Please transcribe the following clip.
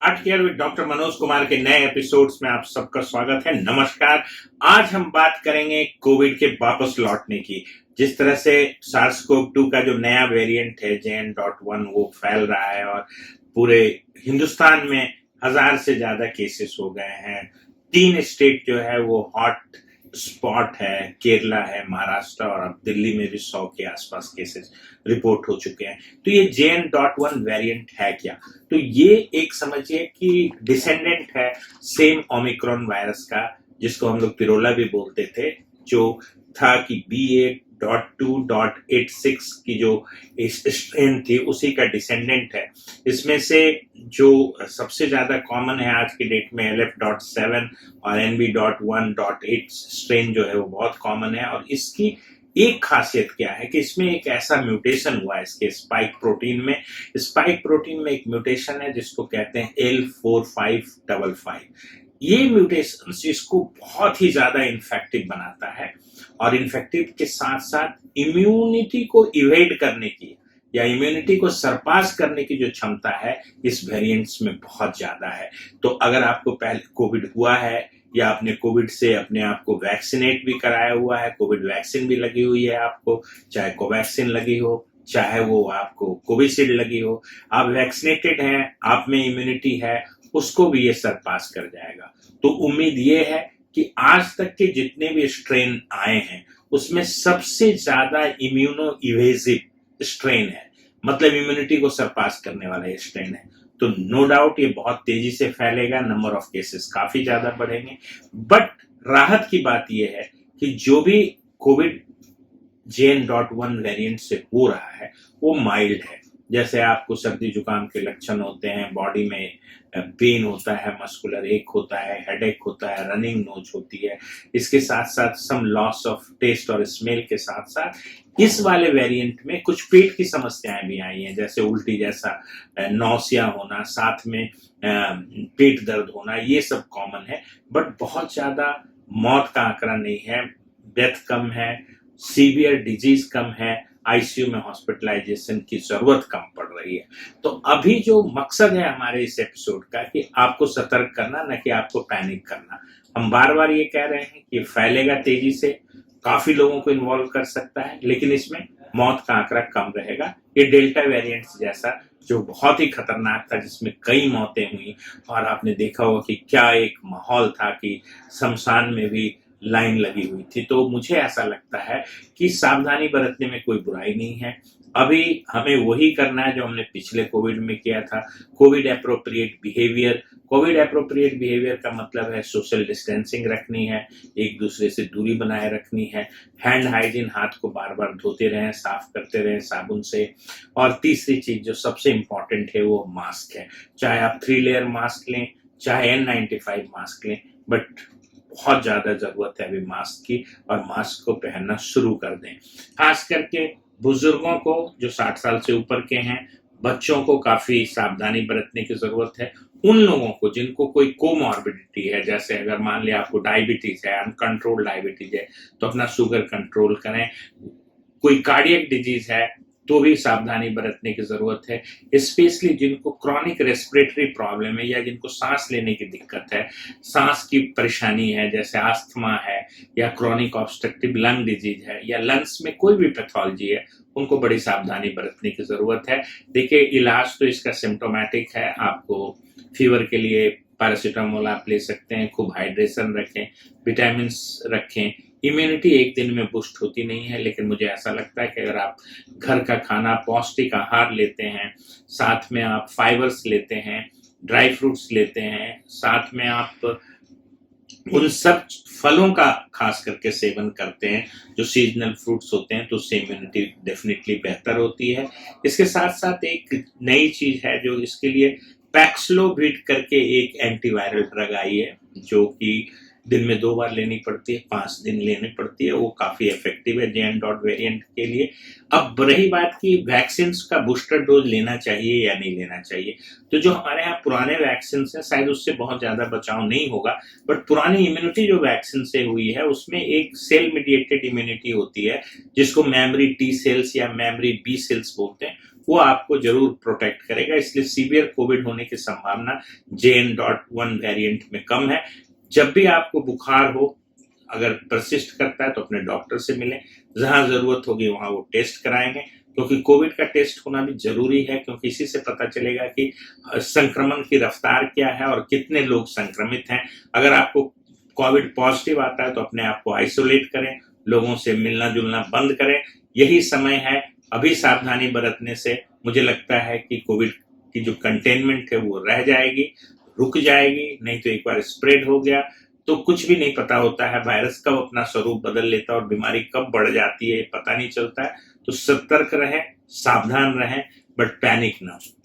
Art care with doctor Manoj Kumar के नए episodes में आप सबका स्वागत है। नमस्कार। आज हम बात करेंगे कोविड के वापस लौटने की। जिस तरह से SARS-CoV-2 का जो नया वेरिएंट है JN.1 वो फैल रहा है और पूरे हिंदुस्तान में 1000 से ज्यादा केसेस हो गए हैं। 3 स्टेट जो है वो हॉट स्पॉट है, केरला है, महाराष्ट्र और अब दिल्ली में भी 100 के आसपास केसेस रिपोर्ट हो चुके हैं। तो ये JN.1 वेरिएंट है क्या? तो ये एक समझिए कि डिसेंडेंट है सेम ओमिक्रॉन वायरस का, जिसको हम लोग पिरोला भी बोलते थे, जो था कि BA.2.86 की जो स्ट्रेन थी उसी का डिसेंडेंट है। इसमें से जो सबसे ज्यादा कॉमन है आज की डेट में LF.7 और NB.1.8 स्ट्रेन जो है वो बहुत कॉमन है। और इसकी एक खासियत क्या है कि इसमें एक ऐसा म्यूटेशन हुआ है इसके स्पाइक प्रोटीन में। स्पाइक प्रोटीन में एक म्यूटेशन है जिसको कहते हैं L4555। ये म्यूटेशन इसको बहुत ही ज्यादा इन्फेक्टिव बनाता है और इन्फेक्टिव के साथ साथ इम्यूनिटी को इवेड करने की या इम्यूनिटी को सरपास करने की जो क्षमता है इस वेरिएंट्स में बहुत ज्यादा है। तो अगर आपको पहले कोविड हुआ है या आपने कोविड से अपने आप को वैक्सीनेट भी कराया हुआ है, कोविड वैक्सीन भी लगी हुई है आपको, चाहे कोवैक्सीन लगी हो चाहे वो आपको कोविशील्ड लगी हो, आप वैक्सीनेटेड हैं, आप में इम्यूनिटी है, उसको भी ये सरपास कर जाएगा। तो उम्मीद ये है कि आज तक के जितने भी स्ट्रेन आए हैं उसमें सबसे ज्यादा इम्यूनो इवेसिव स्ट्रेन है, मतलब इम्यूनिटी को सरपास करने वाला ये स्ट्रेन है। तो नो डाउट ये बहुत तेजी से फैलेगा, नंबर ऑफ केसेस काफी ज्यादा बढ़ेंगे। बट राहत की बात यह है कि जो भी कोविड JN.1 वेरिएंट से हो रहा है वो माइल्ड है। जैसे आपको सर्दी जुकाम के लक्षण होते हैं, बॉडी में पेन होता है, मस्कुलर एक होता है, हेडेक होता है, रनिंग नोज होती है, इसके साथ साथ सम लॉस ऑफ टेस्ट और स्मेल के साथ साथ इस वाले वेरिएंट में कुछ पेट की समस्याएं भी आई हैं, जैसे उल्टी जैसा, नौसिया होना, साथ में पेट दर्द होना, ये सब कॉमन है। बट बहुत ज्यादा मौत का आंकड़ा नहीं है, डेथ कम है, सीवियर डिजीज कम है, आईसीयू में हॉस्पिटलाइजेशन की जरूरत कम पड़ रही है। तो अभी जो मकसद है हमारे इस एपिसोड का कि आपको सतर्क करना, न कि आपको पैनिक करना। हम बार बार ये कह रहे हैं कि फैलेगा तेजी से, काफी लोगों को इन्वॉल्व कर सकता है, लेकिन इसमें मौत का आंकड़ा कम रहेगा। ये डेल्टा वेरिएंट जैसा जो बहुत ही खतरनाक था, जिसमें कई मौतें हुई और आपने देखा होगा कि क्या एक माहौल था कि शमशान में भी लाइन लगी हुई थी। तो मुझे ऐसा लगता है कि सावधानी बरतने में कोई बुराई नहीं है। अभी हमें वही करना है जो हमने पिछले कोविड में किया था, Covid appropriate behaviour. Covid appropriate behaviour का मतलब है सोशल डिस्टेंसिंग रखनी है, एक दूसरे से दूरी बनाए रखनी है, हैंड हाइजीन, हाथ को बार बार धोते रहें, साफ करते रहें साबुन से। और तीसरी चीज जो सबसे इंपॉर्टेंट है वो मास्क है। चाहे आप 3 लेयर मास्क लें, चाहे N95 मास्क लें, बट बहुत ज्यादा जरूरत है अभी मास्क की, और मास्क को पहनना शुरू कर दें। खास करके बुजुर्गों को जो 60 साल से ऊपर के हैं, बच्चों को काफी सावधानी बरतने की जरूरत है। उन लोगों को जिनको कोई कोमॉर्बिडिटी है, जैसे अगर मान लिया आपको डायबिटीज है, अनकंट्रोल डायबिटीज है, तो अपना शुगर कंट्रोल करें। कोई कार्डियक डिजीज है तो भी सावधानी बरतने की जरूरत है। स्पेशली जिनको क्रॉनिक रेस्पिरेटरी प्रॉब्लम है या जिनको सांस लेने की दिक्कत है, सांस की परेशानी है, जैसे अस्थमा है या क्रॉनिक ऑब्स्ट्रक्टिव लंग डिजीज है या लंग्स में कोई भी पैथोलॉजी है, उनको बड़ी सावधानी बरतने की जरूरत है। देखिए, इलाज तो इसका सिम्टोमेटिक है। आपको फीवर के लिए पैरासीटामोल आप ले सकते हैं, खूब हाइड्रेशन रखें, विटामिन रखें। इम्यूनिटी एक दिन में बूस्ट होती नहीं है, लेकिन मुझे ऐसा लगता है कि अगर आप घर का खाना, पौष्टिक आहार लेते हैं, साथ में आप फाइबर्स लेते हैं, ड्राई फ्रूट्स लेते हैं, साथ में आप उन सब फलों का खास करके सेवन करते हैं जो सीजनल फ्रूट्स होते हैं, तो उससे इम्यूनिटी डेफिनेटली बेहतर होती है। इसके साथ साथ एक नई चीज है जो इसके लिए पैक्सलोविड करके एक एंटीवायरल ड्रग आई है, जो कि दिन में 2 बार लेनी पड़ती है, 5 दिन लेनी पड़ती है। वो काफी इफेक्टिव है JN वेरिएंट के लिए। अब रही बात की वैक्सीन का बूस्टर डोज लेना चाहिए या नहीं लेना चाहिए, तो जो हमारे यहाँ पुराने वैक्सीन हैं शायद उससे बहुत ज्यादा बचाव नहीं होगा, बट पुरानी इम्यूनिटी जो वैक्सीन से हुई है उसमें एक सेल मीडिएटेड इम्यूनिटी होती है, जिसको मेमोरी T सेल्स या मेमोरी B सेल्स बोलते हैं। वो आपको जरूर प्रोटेक्ट करेगा। इसलिए सीवियर कोविड होने की संभावना JN.1 वेरिएंट में कम है। जब भी आपको बुखार हो, अगर परसिस्ट करता है तो अपने डॉक्टर से मिलें, जहां जरूरत होगी वहां वो टेस्ट कराएंगे, क्योंकि कोविड का टेस्ट होना भी जरूरी है, क्योंकि इसी से पता चलेगा कि संक्रमण की रफ्तार क्या है और कितने लोग संक्रमित हैं। अगर आपको कोविड पॉजिटिव आता है तो अपने आप को आइसोलेट करें, लोगों से मिलना जुलना बंद करें। यही समय है, अभी सावधानी बरतने से मुझे लगता है कि कोविड की जो कंटेनमेंट है वो रह जाएगी, रुक जाएगी। नहीं तो एक बार स्प्रेड हो गया तो कुछ भी नहीं पता होता है, वायरस कब अपना स्वरूप बदल लेता है और बीमारी कब बढ़ जाती है पता नहीं चलता है। तो सतर्क रहें, सावधान रहें, बट पैनिक ना हो।